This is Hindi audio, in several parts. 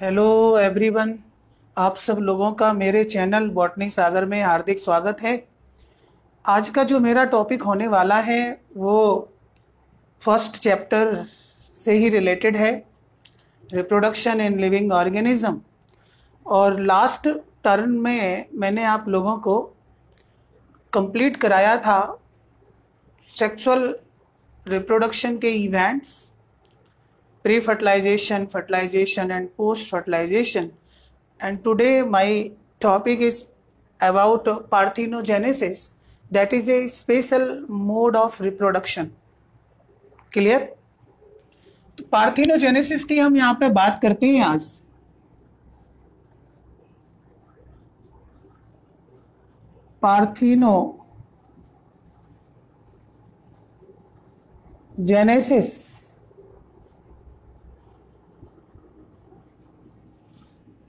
हेलो एवरीवन, आप सब लोगों का मेरे चैनल बॉटनी सागर में हार्दिक स्वागत है। आज का जो मेरा टॉपिक होने वाला है वो फर्स्ट चैप्टर से ही रिलेटेड है, रिप्रोडक्शन इन लिविंग ऑर्गेनिज्म। और लास्ट टर्म में मैंने आप लोगों को कंप्लीट कराया था सेक्सुअल रिप्रोडक्शन के events, pre-fertilization, fertilization and post-fertilization. And today my topic is about parthenogenesis, that is a special mode of reproduction. Clear? तो पार्थिनोजेनेसिस की हम यहाँ पे बात करते हैं आज। पार्थिनोजेनेसिस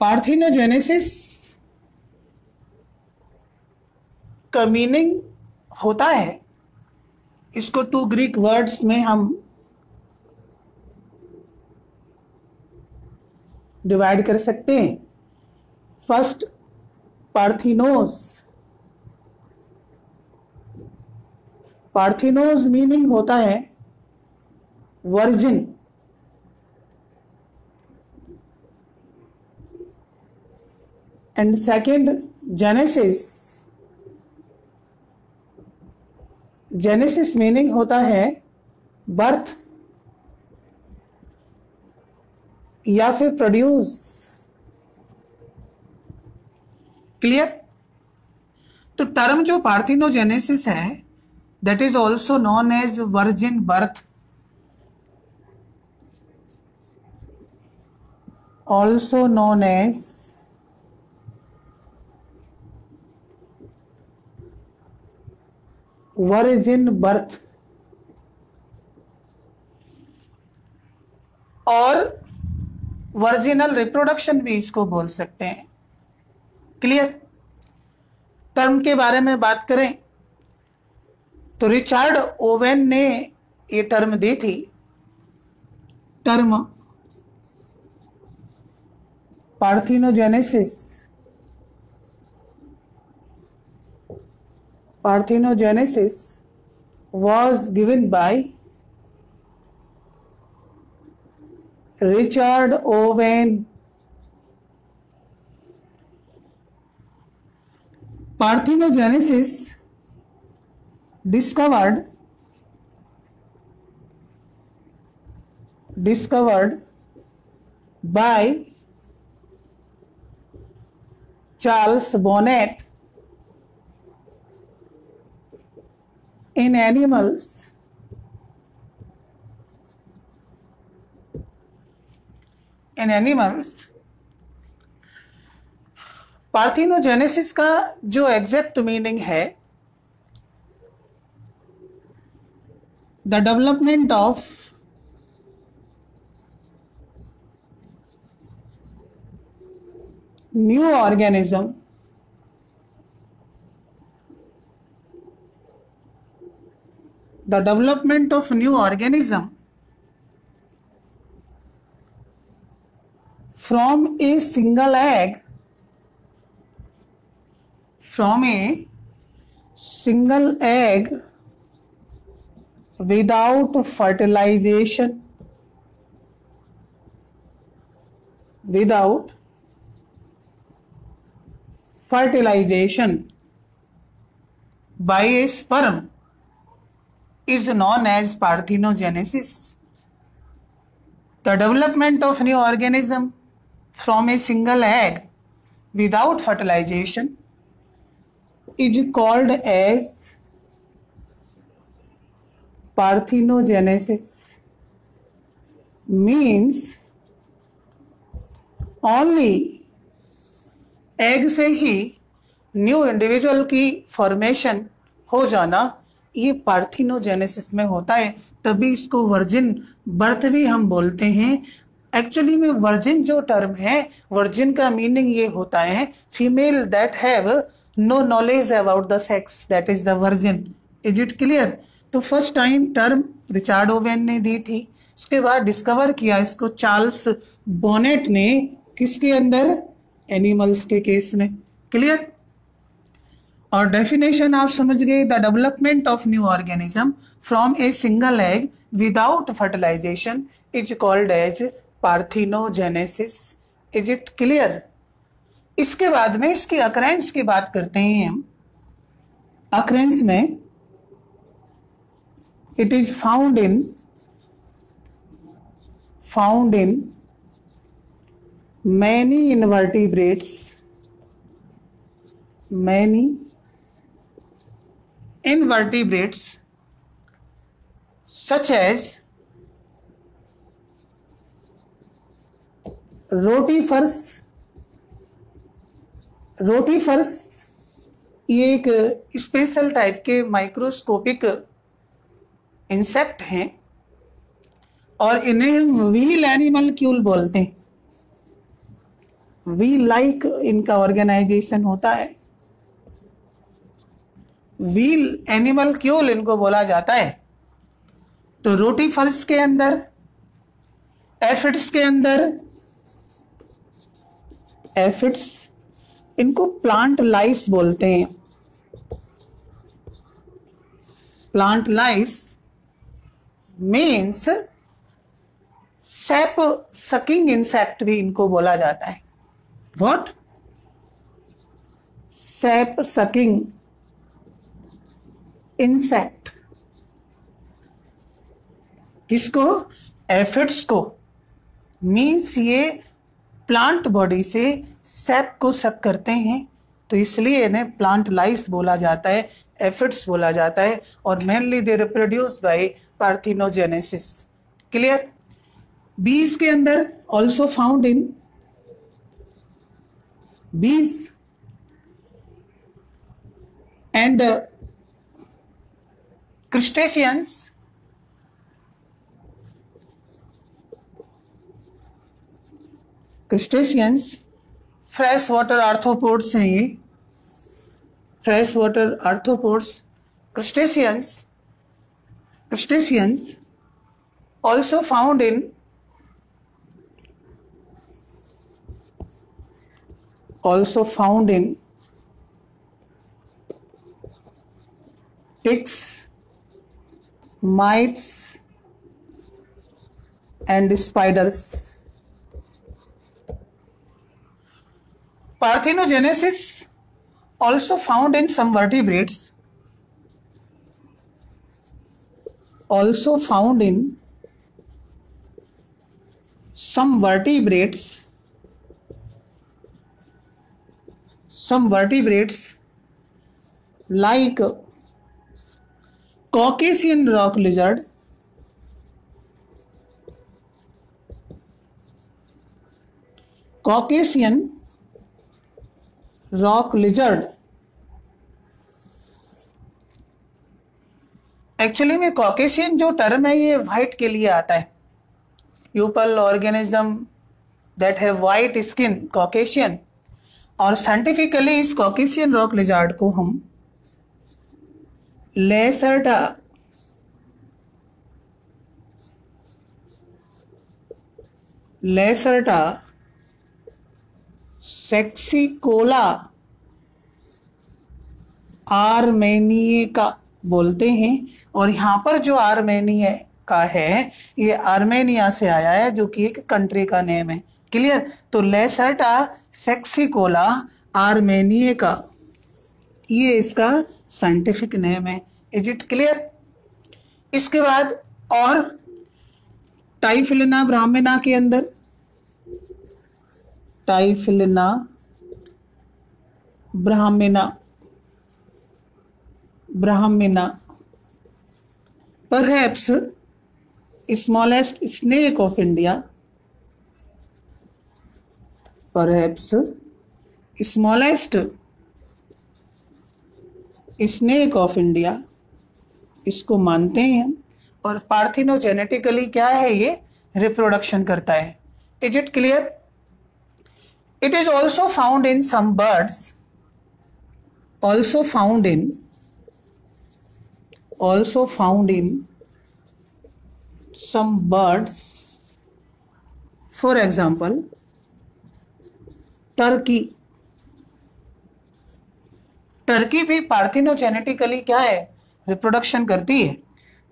पार्थिनोजेनेसिस का मीनिंग होता है, इसको टू ग्रीक वर्ड्स में हम डिवाइड कर सकते हैं। फर्स्ट पार्थिनोस, पार्थिनोस मीनिंग होता है virgin, and second genesis, genesis meaning होता है बर्थ या फिर प्रोड्यूस। क्लियर? तो टर्म जो पार्थिनोजेनेसिस है that is also known as virgin birth, also known as virgin birth और वर्जिनल रिप्रोडक्शन भी इसको बोल सकते हैं। क्लियर? टर्म के बारे में बात करें तो रिचर्ड ओवेन ने ये टर्म दी थी, term parthenogenesis. Parthenogenesis was given by Richard Owen. Parthenogenesis discovered by Charles Bonnet in animals parthenogenesis का जो एग्जैक्ट मीनिंग है, the development of new organism, the development of new organism from a single egg, without fertilization, by a sperm is known as parthenogenesis. The development of new organism from a single egg without fertilization is called as parthenogenesis. Means only egg से ही न्यू इंडिविजुअल की फॉर्मेशन हो जाना, ये पार्थिनोजेनेसिस में होता है। तभी इसको वर्जिन बर्थ भी हम बोलते हैं। एक्चुअली में वर्जिन जो टर्म है, वर्जिन का मीनिंग ये होता है female that have no knowledge about the sex, that is the virgin. Is it clear? तो first time term Richard Owen ने दी थी, उसके बाद डिस्कवर किया इसको चार्ल्स बोनेट ने, किसके अंदर? एनिमल्स के केस में। क्लियर? और डेफिनेशन आप समझ गए, the development of new organism from a single egg without fertilisation is called as parthenogenesis. Is it clear? इसके बाद में इसकी अकरेंस की बात करते हैं हम। अकरेंस में it is found in many invertebrates such as rotifers. ये एक स्पेशल टाइप के माइक्रोस्कोपिक इंसेक्ट हैं और इन्हें हम व्हील एनिमलक्यूल बोलते हैं। व्हील लाइक इनका ऑर्गेनाइजेशन होता है, व्हील एनिमलक्यूल इनको बोला जाता है। तो रोटीफर्स के अंदर, एफिड्स के अंदर, एफिड्स इनको प्लांट लाइस बोलते हैं। प्लांट लाइस मीन्स सैप सकिंग इंसेक्ट भी इनको बोला जाता है। व्हाट? SAP sucking insect. किसको? एफिड्स को। मीन्स ये प्लांट बॉडी से सैप को सक करते हैं, तो इसलिए इन्हें प्लांट लाइस बोला जाता है, एफिड्स बोला जाता है। और mainly they reproduce by parthenogenesis. Clear? बीज के अंदर ऑल्सो फाउंड इन बीज and crustaceans fresh water arthropods हैं ये, fresh water arthropods. crustaceans also found in ticks, mites and spiders. Parthenogenesis also found in some vertebrates. Some vertebrates like Caucasian rock lizard, actually में कॉकेशियन जो टर्म है ये व्हाइट के लिए आता है। यूपल organism that have white skin, Caucasian. और साइंटिफिकली इस कॉकेशियन रॉक लिजार्ड को हम लेसर्टा सेक्सिकोला आर्मेनिका बोलते हैं। और यहाँ पर जो आर्मेनिया का है ये आर्मेनिया से आया है, जो कि एक कंट्री का नेम है। क्लियर? तो लेसर्टा सेक्सिकोला आर्मेनिका ये इसका साइंटिफिक नेम है। Is it clear? इसके बाद और टाइफिलिना ब्राह्मिना के अंदर, टाइफिलिना ब्राह्मिना perhaps smallest snake of India, perhaps smallest snake of India इसको मानते हैं हम। और पार्थिनोजेनेटिकली क्या है? ये रिप्रोडक्शन करता है। Is it clear? It is also found in some birds, also found in some birds, for example turkey, turkey भी पार्थिनोजेनेटिकली क्या है, रिप्रोडक्शन करती है।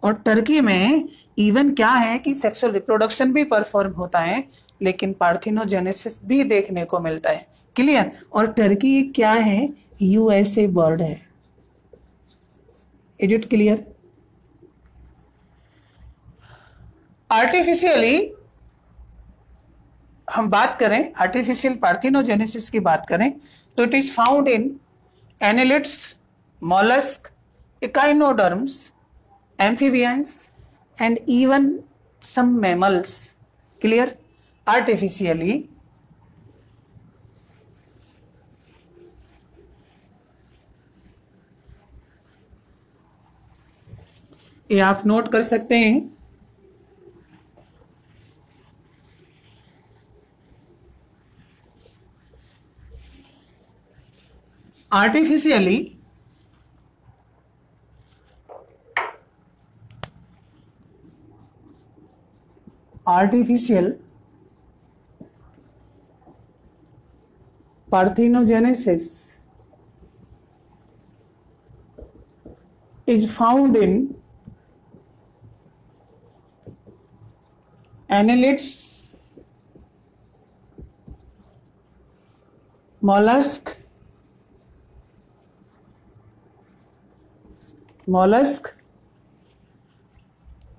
और टर्की में इवन क्या है कि सेक्सुअल रिप्रोडक्शन भी परफॉर्म होता है, लेकिन पार्थिनोजेनेसिस भी देखने को मिलता है। क्लियर। और टर्की क्या है, यूएसए बर्ड है। Is it clear? आर्टिफिशियली हम बात करें, आर्टिफिशियल पार्थिनोजेनेसिस की बात करें, तो it is found in annelids, mollusc, echinoderms, amphibians and even some mammals. Clear? Artificially ये आप नोट कर सकते हैं। Artificially artificial parthenogenesis is found in annelids, mollusk,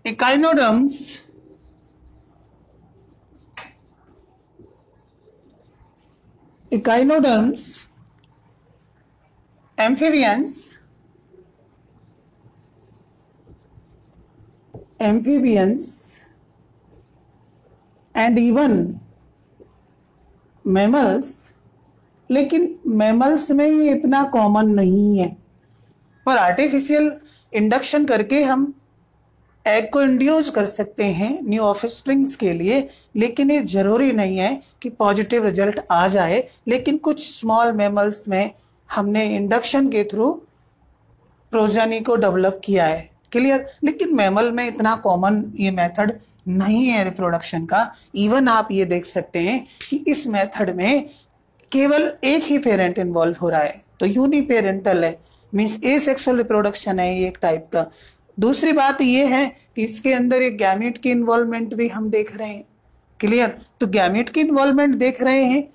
echinoderms, amphibians, and even mammals। लेकिन मैमल्स में ये इतना कॉमन नहीं है, पर आर्टिफिशियल इंडक्शन करके हम एग को इंड्यूस कर सकते हैं न्यू ऑफस्प्रिंग्स के लिए, लेकिन ये जरूरी नहीं है कि पॉजिटिव रिजल्ट आ जाए। लेकिन कुछ स्मॉल मैमल्स में हमने इंडक्शन के थ्रू प्रोजेनी को डेवलप किया है। क्लियर। लेकिन मैमल में इतना कॉमन ये मेथड नहीं है रिप्रोडक्शन का। इवन आप ये देख सकते हैं कि इस मेथड में केवल एक ही पेरेंट इन्वॉल्व हो रहा है, तो यूनिपेरेंटल है, मीन्स एसेक्सुअल रिप्रोडक्शन है ये एक टाइप का। दूसरी बात ये है कि इसके अंदर एक गैमेट की इन्वॉल्वमेंट भी हम देख रहे हैं। क्लियर। तो गैमेट की इन्वॉल्वमेंट देख रहे हैं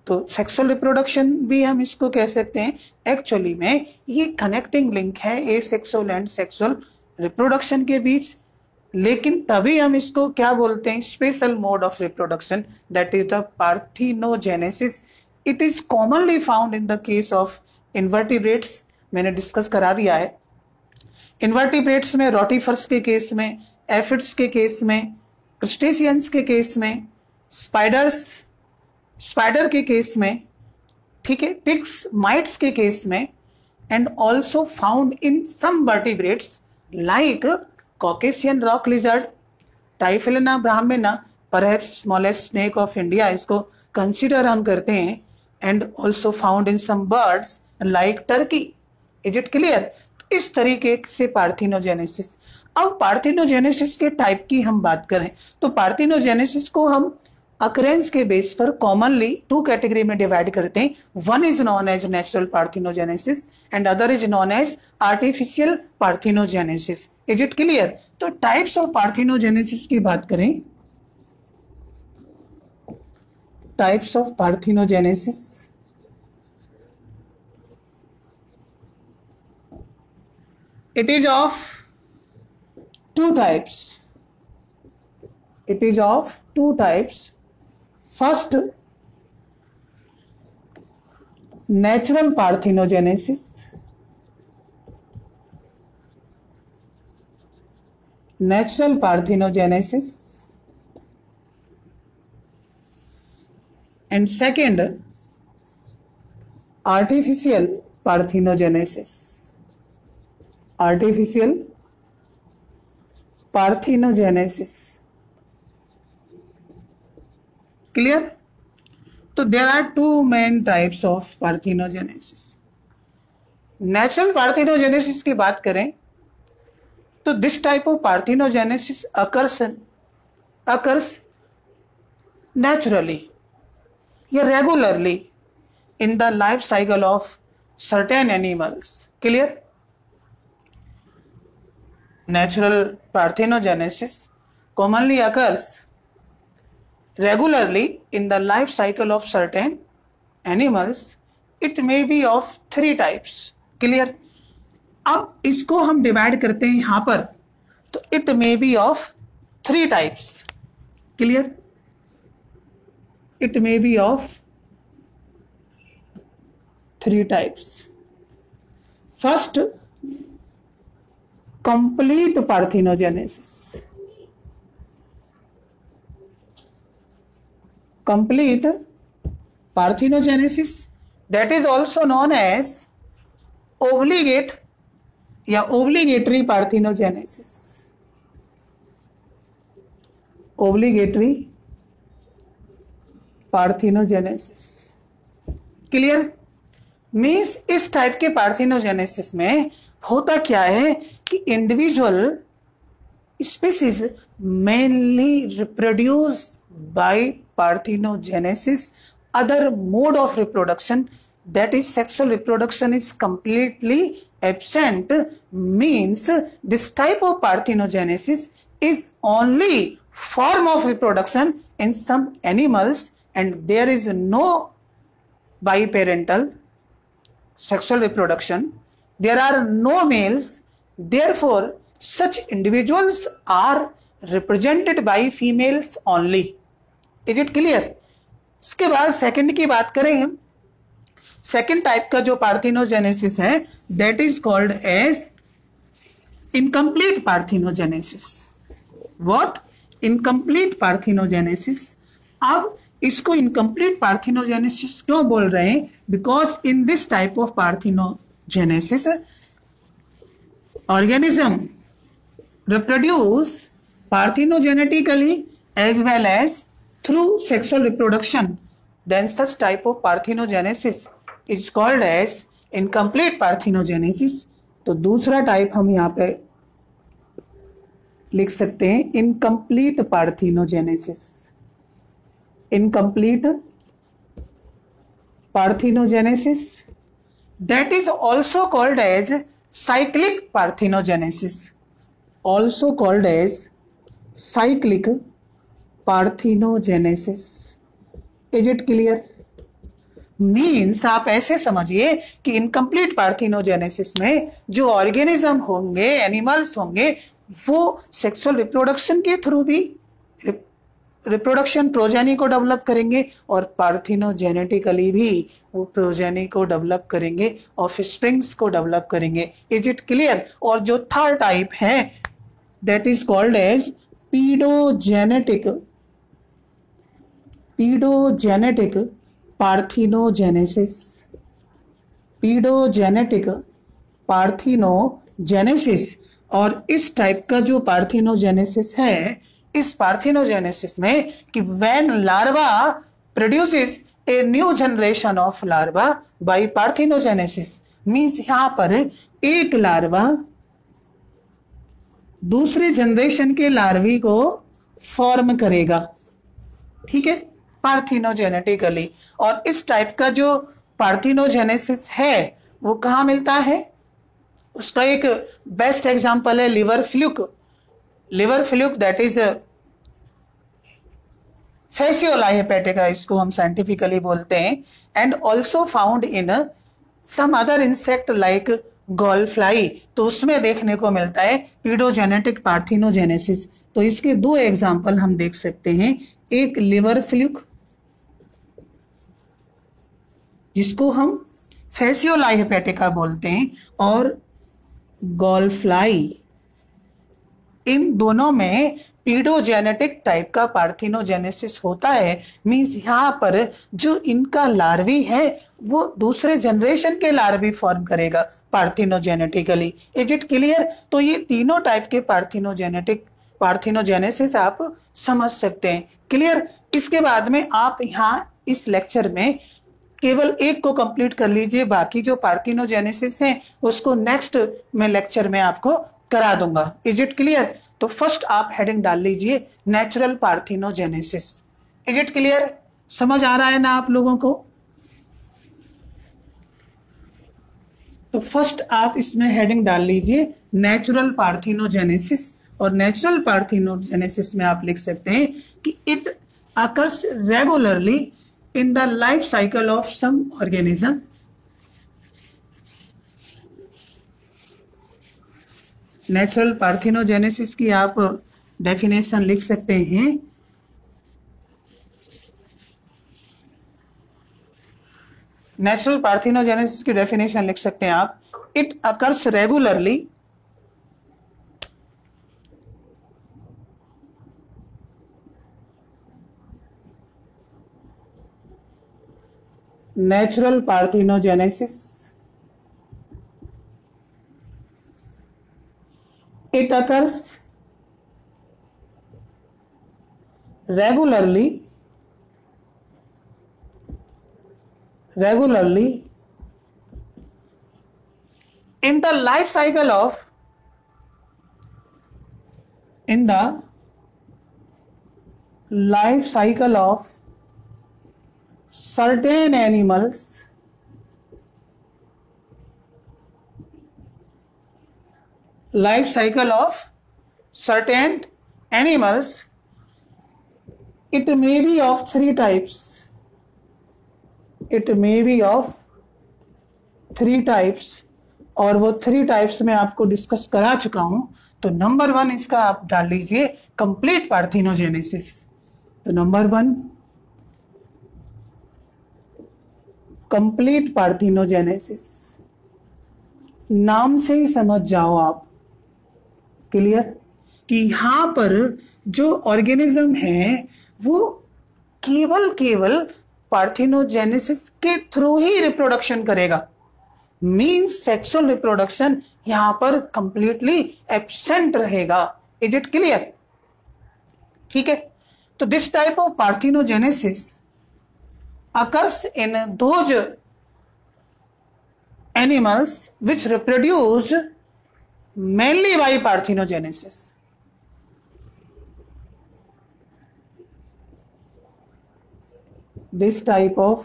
तो सेक्सुअल रिप्रोडक्शन भी हम इसको कह सकते हैं। एक्चुअली में ये कनेक्टिंग लिंक है एसेक्सुअल एंड सेक्सुअल रिप्रोडक्शन के बीच, लेकिन तभी हम इसको क्या बोलते हैं, special mode of reproduction, that is the parthenogenesis. It is commonly found in the case of invertebrates, मैंने डिस्कस करा दिया है। इन्वर्टिब्रेट्स में रोटिफर्स के केस में, एफिड्स के केस में, क्रस्टेशियंस के केस में, स्पाइडर के केस में, ठीक है, पिग्स, माइट्स के केस में, and also found in some vertebrates like Caucasian rock lizard, Typhlina brahmina, perhaps smallest snake of India, इसको कंसीडर हम करते हैं, and also found in some birds like turkey. Is it clear? इस तरीके से पार्थिनोजेनेसिस। अब पार्थिनोजेनेसिस के टाइप की हम बात करें तो पार्थिनोजेनेसिस को हम अकरेंस के बेस पर कॉमनली टू कैटेगरी में डिवाइड करते हैं। One is known as natural parthenogenesis and other is known as artificial parthenogenesis. Is it clear? तो टाइप्स ऑफ पार्थिनोजेनेसिस की बात करें, types of parthenogenesis, it is of two types. It is of two types. First, natural parthenogenesis. Natural parthenogenesis. And second, artificial parthenogenesis. Artificial parthenogenesis. Clear? तो there are two main types of parthenogenesis. Natural parthenogenesis की बात करें तो this type of parthenogenesis occurs naturally, या regularly in the life cycle of certain animals. Clear? Natural parthenogenesis commonly occurs regularly in the life cycle of certain animals. It may be of 3 types. Clear? अब इसको हम डिवाइड करते हैं यहां पर, तो it may be of 3 types. Clear? It may be of 3 types. First, complete parthenogenesis. Complete parthenogenesis, that is also known as obligate या obligatory parthenogenesis. Obligatory parthenogenesis. Clear? Means इस टाइप के पार्थिनोजेनेसिस में होता क्या है कि individual species mainly reproduce by parthenogenesis. Other mode of reproduction, that is sexual reproduction, is completely absent. Means this type of parthenogenesis is only form of reproduction in some animals, and there is no biparental sexual reproduction. There are no males, therefore such individuals are represented by females only. Is it clear? इसके बाद सेकंड की बात करें हम, सेकंड टाइप का जो पार्थिनोजेनेसिस है that is called as incomplete parthenogenesis. What? Incomplete parthenogenesis. अब इसको इनकम्प्लीट पार्थिनोजेनेसिस क्यों बोल रहे हैं? Because in this type of parthenogenesis organism reproduce parthenogenetically as well as through sexual reproduction. Then such type of parthenogenesis is called as incomplete parthenogenesis. तो दूसरा टाइप हम यहाँ पे लिख सकते हैं incomplete parthenogenesis. Incomplete parthenogenesis, that is also called as cyclic parthenogenesis. Also called as cyclic parthenogenesis. Is it clear? Means आप ऐसे समझिए कि इनकम्प्लीट पार्थिनोजेनेसिस में जो ऑर्गेनिज्म होंगे, एनिमल्स होंगे, वो सेक्सुअल रिप्रोडक्शन के थ्रू भी रिप्रोडक्शन प्रोजेनी को डेवलप करेंगे और पार्थिनोजेनेटिकली भी वो प्रोजेनी को डेवलप करेंगे, ऑफस्प्रिंग्स को डेवलप करेंगे. Is it clear? और जो थर्ड टाइप है that is called as paedogenetic parthenogenesis. Paedogenetic parthenogenesis. और इस टाइप का जो पार्थिनोजेनेसिस है, इस पार्थिनोजेनेसिस में कि when larva produces a new generation of larva by parthenogenesis, means यहां पर एक लार्वा दूसरे जनरेशन के लार्वी को फॉर्म करेगा. ठीक है, पार्थिनोजेनेटिकली. और इस टाइप का जो पार्थिनोजेनेसिस है वो कहाँ मिलता है? उसका एक बेस्ट एग्जांपल है liver fluke. Liver fluke that is fasciola hepatica, इसको हम साइंटिफिकली बोलते हैं. And also found in some other insect like gall fly. तो उसमें देखने को मिलता है पीडोजेनेटिक पार्थिनोजेनेसिस. तो इसके दो एग्जांपल हम देख सकते हैं. एक लिवर फ्लूक जिसको हम फेसियोला हेपेटिका बोलते हैं, और गॉल फ्लाई. इन दोनों में पीडोजेनेटिक टाइप का पार्थिनोजेनेसिस होता है. मींस यहाँ पर जो इनका लार्वी है वो दूसरे जनरेशन के लार्वी फॉर्म करेगा पार्थिनोजेनेटिकली. Is it clear? तो ये तीनों टाइप के पार्थिनोजेनेसिस आप समझ सकते हैं. क्लियर? इसके बाद में आप यहाँ इस लेक्चर में केवल एक को कंप्लीट कर लीजिए, बाकी जो पार्थिनोजेनेसिस है उसको नेक्स्ट में लेक्चर में आपको करा दूंगा. Is it clear? तो फर्स्ट आप हेडिंग डाल लीजिए natural parthenogenesis. Is it clear? समझ आ रहा है ना आप लोगों को? तो फर्स्ट आप इसमें हेडिंग डाल लीजिए नेचुरल पार्थिनोजेनेसिस, और नेचुरल पार्थिनोजेनेसिस में आप लिख सकते हैं कि it occurs regularly in the life cycle of some organism. Natural parthenogenesis की आप डेफिनेशन लिख सकते हैं, नेचुरल पार्थिनोजेनेसिस की डेफिनेशन लिख सकते हैं आप, it occurs regularly natural parthenogenesis, it occurs regularly in the life cycle of certain animals, life cycle of certain animals. It may be of three types. It may be of three types, और वो थ्री टाइप्स में आपको डिस्कस करा चुका हूं। तो नंबर 1 इसका आप डाल लीजिए कंप्लीट पार्थिनोजेनेसिस। तो नंबर 1 कंप्लीट पार्थिनोजेनेसिस, नाम से ही समझ जाओ आप, क्लियर, कि यहां पर जो ऑर्गेनिज्म है वो केवल पार्थिनोजेनेसिस के थ्रू ही रिप्रोडक्शन करेगा। मींस सेक्सुअल रिप्रोडक्शन यहां पर कंप्लीटली एब्सेंट रहेगा। Is it clear? ठीक है। तो this type of parthenogenesis occurs in those animals which reproduce mainly by parthenogenesis. This type of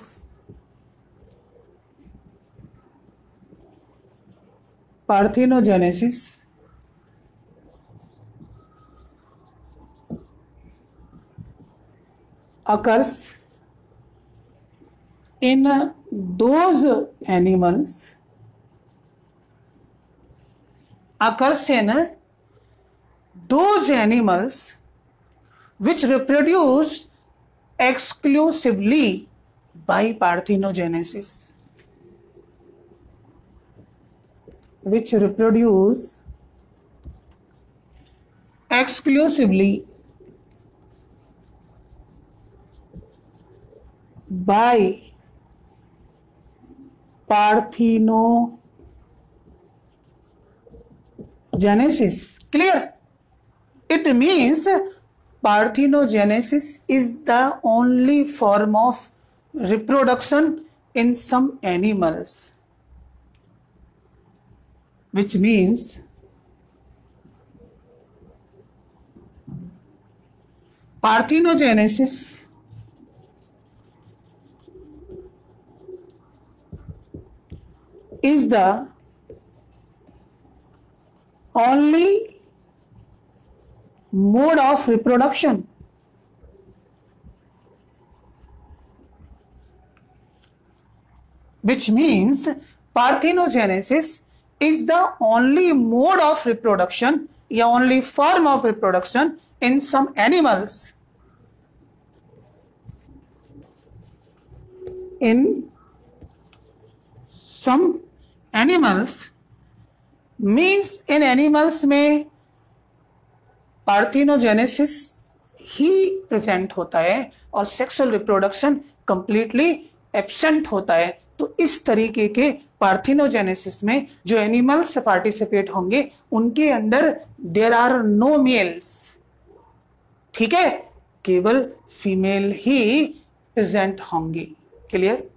parthenogenesis occurs in those animals which reproduce exclusively by parthenogenesis, which reproduce exclusively by parthenogenesis. Clear? It means parthenogenesis is the only form of reproduction in some animals, which means parthenogenesis is the only mode of reproduction which means parthenogenesis is the only mode of reproduction या only form of reproduction in some animals, in some animals means in animals में पार्थिनोजेनेसिस ही प्रेजेंट होता है और सेक्सुअल रिप्रोडक्शन कंप्लीटली एब्सेंट होता है। तो इस तरीके के पार्थिनोजेनेसिस में जो एनिमल्स पार्टिसिपेट होंगे उनके अंदर देयर आर नो मेल्स, ठीक है, केवल फीमेल ही प्रेजेंट होंगी। Clear?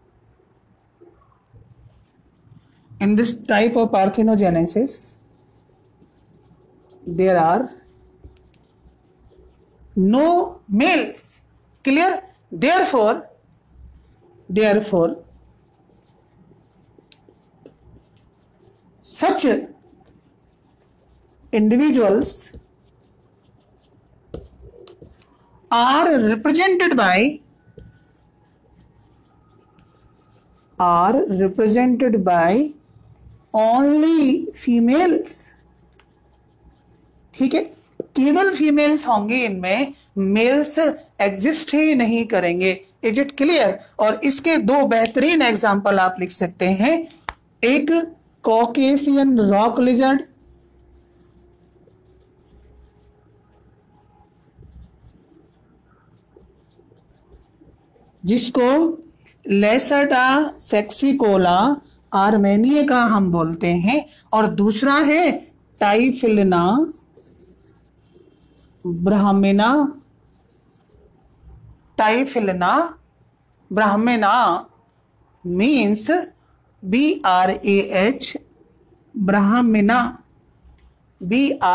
In this type of parthenogenesis, there are no males. Clear? Therefore, therefore such individuals are represented by only females। ठीक है, केवल फीमेल्स होंगे, इनमें मेल्स एग्जिस्ट ही नहीं करेंगे। Is it clear? और इसके दो बेहतरीन एग्जाम्पल आप लिख सकते हैं। एक कॉकेशियन रॉक लिजर्ड, जिसको लेसर्टा सेक्सिकोला आर्मेनिया का हम बोलते हैं, और दूसरा है टाइफिलिना ब्राह्मणा। टाइफिलिना ब्राह्मणा मीन्स BRAH, ब्राह्मणा BRAHMINA,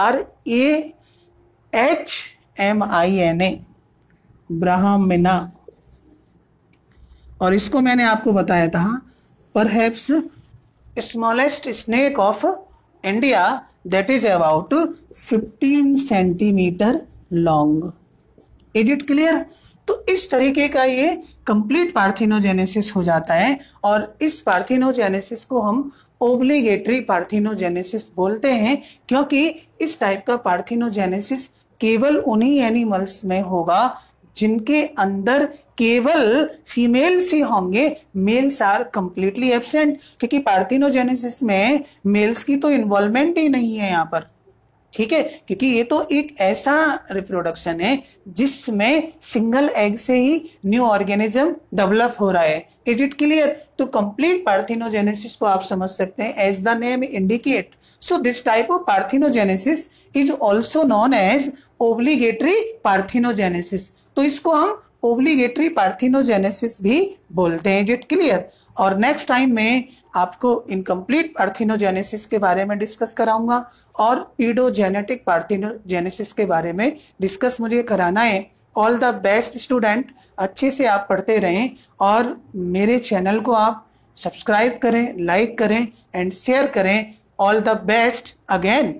ब्राह्मणा। और इसको मैंने आपको बताया था, perhaps smallest snake of India, that is about 15 centimetre long. Is it clear? तो इस तरीके का ये कंप्लीट पार्थिनोजेनेसिस हो जाता है, और इस पार्थिनोजेनेसिस को हम ओब्लिगेटरी पार्थिनोजेनेसिस बोलते हैं, क्योंकि इस टाइप का पार्थिनोजेनेसिस केवल उन्हीं एनिमल्स में होगा जिनके अंदर केवल फीमेल्स ही होंगे, मेल्स आर कंप्लीटली एब्सेंट, क्योंकि पार्थिनोजेनेसिस में मेल्स की तो इन्वॉल्वमेंट ही नहीं है यहाँ पर। ठीक है, क्योंकि ये तो एक ऐसा रिप्रोडक्शन है जिसमें सिंगल एग से ही न्यू ऑर्गेनिज्म डेवलप हो रहा है। Is it clear? तो कंप्लीट पार्थिनोजेनेसिस को आप समझ सकते हैं as the name indicate. So this type of parthenogenesis is also known as obligatory parthenogenesis. तो इसको हम ओब्लिगेटरी पार्थिनोजेनेसिस भी बोलते हैं। Is it clear? और नेक्स्ट टाइम में आपको इनकम्प्लीट पार्थिनोजेनेसिस के बारे में डिस्कस कराऊंगा, और पीडोजेनेटिक पार्थिनोजेनेसिस के बारे में डिस्कस मुझे कराना है। ऑल द बेस्ट स्टूडेंट, अच्छे से आप पढ़ते रहें, और मेरे चैनल को आप सब्सक्राइब करें, लाइक करें एंड शेयर करें। All the best again.